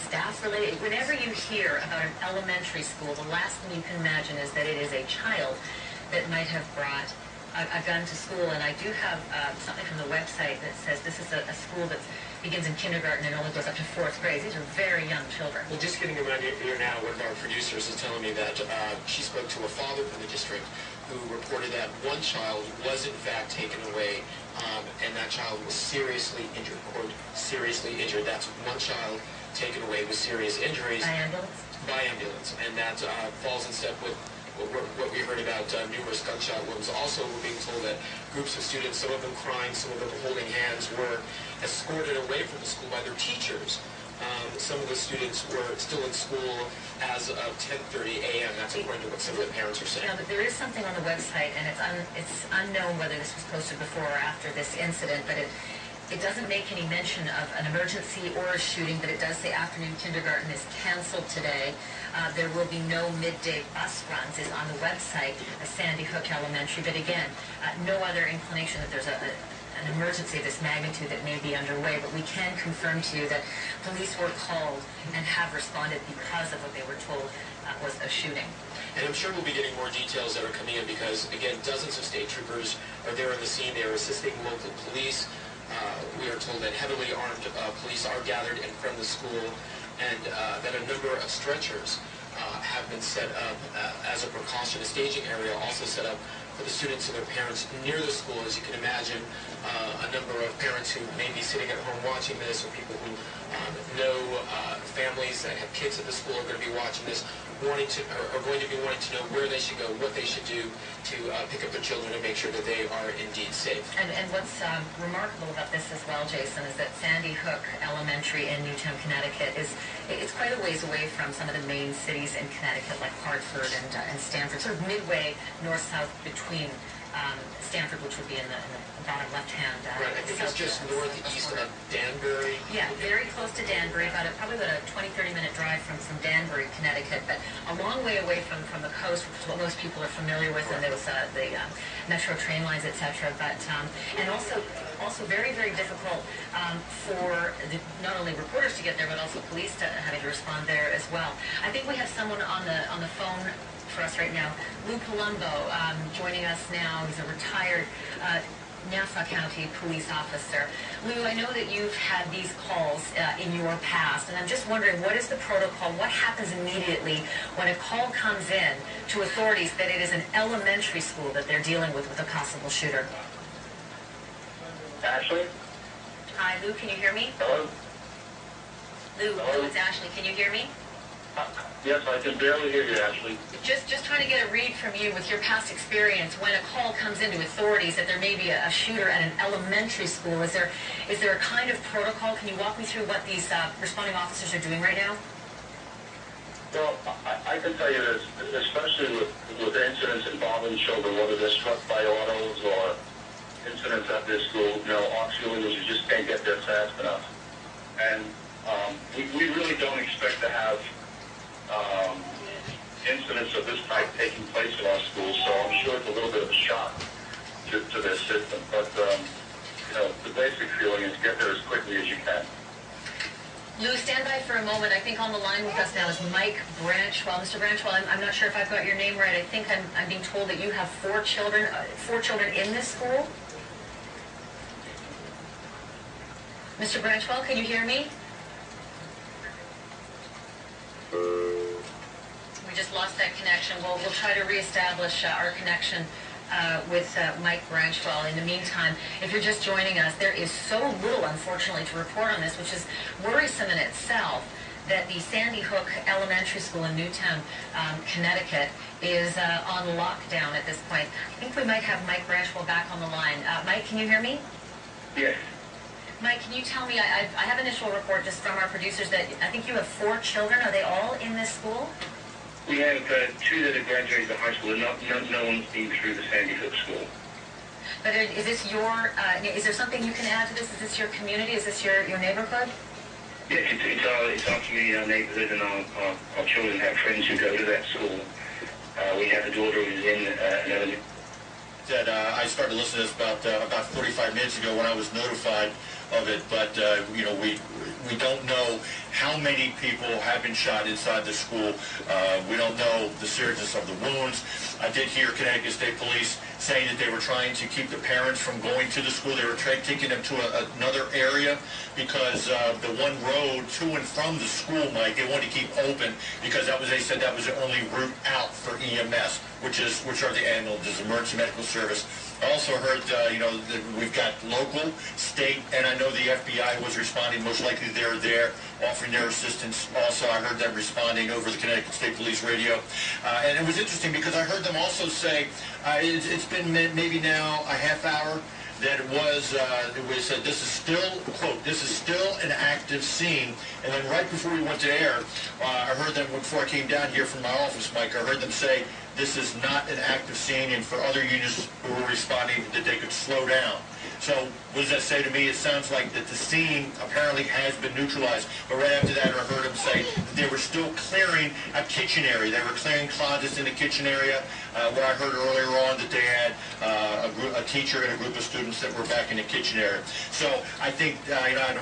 staff-related? Whenever you hear about an elementary school, the last thing you can imagine is that it is a child that might have brought a gun to school. And I do have something from the website that says this is a school that begins in kindergarten and only goes up to 4th grade. These are very young children. Well, just getting around here now, one of our producers is telling me that she spoke to a father from the district who reported that one child was in fact taken away, and that child was seriously injured, quote, seriously injured. That's one child taken away with serious injuries. By ambulance? By ambulance. And that falls in step with what we heard about numerous gunshot wounds. Also, we're being told that groups of students, some of them crying, some of them holding hands, were escorted away from the school by their teachers. Some of the students were still in school as of 10:30 a.m. That's according to what some of the parents are saying. But there is something on the website, and it's unknown whether this was posted before or after this incident, but it doesn't make any mention of an emergency or a shooting, but it does say afternoon kindergarten is canceled today. There will be no midday bus runs is on the website of Sandy Hook Elementary, but again, no other inclination that there's an emergency of this magnitude that may be underway, but we can confirm to you that police were called and have responded because of what they were told was a shooting. And I'm sure we'll be getting more details that are coming in because, again, dozens of state troopers are there on the scene. They are assisting local police. We are told that heavily armed police are gathered in front of the school, and that a number of stretchers have been set up as a precaution. A staging area also set up for the students and their parents near the school. As you can imagine, a number of parents who may be sitting at home watching this, or people who know families that have kids at the school are going to be watching this, are going to be wanting to know where they should go, what they should do to pick up their children and make sure that they are indeed safe. And what's remarkable about this as well, Jason, is that Sandy Hook Elementary in Newtown, Connecticut it's quite a ways away from some of the main cities in Connecticut like Hartford and Stamford, sort of midway north-south between Stamford, which would be in the bottom left-hand. Right, I think it's just northeast of Danbury. Yeah, very close to Danbury, probably about a 20-30 minute drive from Danbury, Connecticut, but a long way away from the coast, which is what most people are familiar with, and there was the metro train lines, etc. But and also very, very difficult for not only reporters to get there, but also police having to respond there as well. I think we have someone on the phone for us right now. Lou Palumbo joining us now. He's a retired Nassau County police officer. Lou, I know that you've had these calls in your past, and I'm just wondering, what is the protocol? What happens immediately when a call comes in to authorities that it is an elementary school that they're dealing with a possible shooter? Ashley? Hi, Lou, can you hear me? Hello? Lou, it's Ashley. Can you hear me? Yes, I can barely hear you, Ashley. Just trying to get a read from you with your past experience when a call comes into authorities that there may be a shooter at an elementary school. Is there a kind of protocol? Can you walk me through what these responding officers are doing right now? Well, I can tell you this, especially with incidents involving children, whether they're struck by autos or incidents at this school, our feeling is you just can't get there fast enough. And we really don't expect to have incidents of this type taking place in our schools, so I'm sure it's a little bit of a shock to their system. But, the basic feeling is get there as quickly as you can. Lou, stand by for a moment. I think on the line with us now is Mike Branchwell. Mr. Branchwell, I'm not sure if I've got your name right. I think I'm being told that you have four children in this school. Mr. Branchwell, can you hear me? We just lost that connection. We'll try to reestablish our connection with Mike Branchwell. In the meantime, if you're just joining us, there is so little, unfortunately, to report on this, which is worrisome in itself, that the Sandy Hook Elementary School in Newtown, Connecticut, is on lockdown at this point. I think we might have Mike Branchwell back on the line. Mike, can you hear me? Yes. Mike, can you tell me, I have an initial report just from our producers that I think you have 4 children. Are they all in this school? We have 2 that have graduated the high school, and no one's been through the Sandy Hook school. But is this is there something you can add to this? Is this your community? Is this your neighborhood? Yes, it's our community, our neighborhood, and our children have friends who go to that school. We have a daughter who's in another. That I started listening to this about 45 minutes ago when I was notified of it, but you know, we don't know how many people have been shot inside the school. We don't know the seriousness of the wounds. I did hear Connecticut State Police saying that they were trying to keep the parents from going to the school. They were taking them to another area because the one road to and from the school, Mike, they wanted to keep open because they said that was the only route out for EMS, which are the ambulance, emergency medical service. I also heard, you know, that we've got local, state, and I know the FBI was responding. Most likely they're there offering their assistance. Also, I heard them responding over the Connecticut State Police radio. And it was interesting because I heard them also say, it's been maybe now a half hour, that it was said this is still, quote, this is still an active scene. And then right before we went to air, I heard them, before I came down here from my office, Mike, I heard them say this is not an active scene, and for other units who were responding that they could slow down. So what does that say to me? It sounds like that the scene apparently has been neutralized. But right after that, I heard them say that they were still clearing a kitchen area. They were clearing closets in the kitchen area. What I heard earlier on, that they had a teacher and a group of students that were back in the kitchen area. So I think, you know,